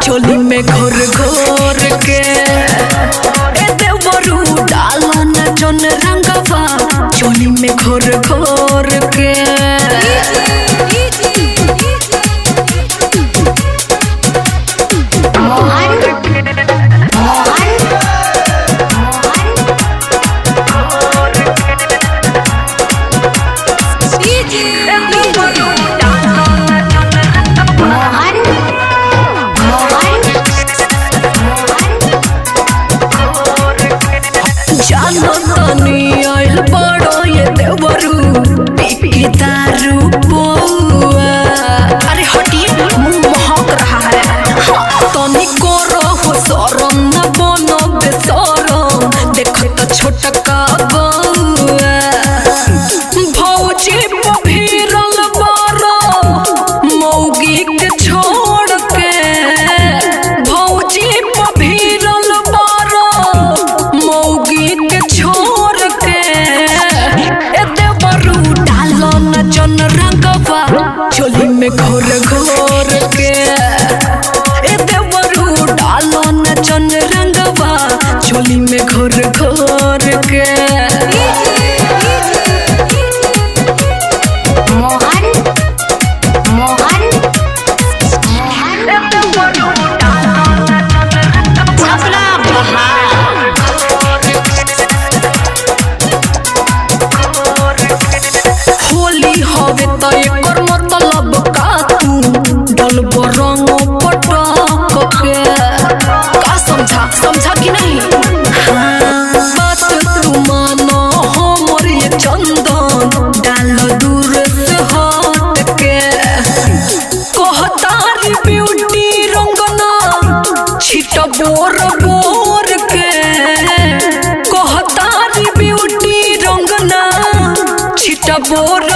चोली में घोर घोर के देवरू डाला न जोन रंगवा चोली में घोर घोर के दारू बउआ अरे हटिए मुंह महक रहा है तनिको रहो शरम न बनो बेशरम देख तो छोटका बउआ भौजी पभिरल बारो मौगी के छोड़ के भौजी पभिरल बारो मौगी के छोड़ के जन रंगवा चोली में घोर घोर के देवरू डालो न जन रंगवा चोली में घोर घोर के समझा कि नहीं बात तू मानो हमर ये चंदन डालो दूर से हट के कहतारी ब्यूटी रंगना छिट बोर बोर के कहतारी ब्यूटी रंगना छिट बोर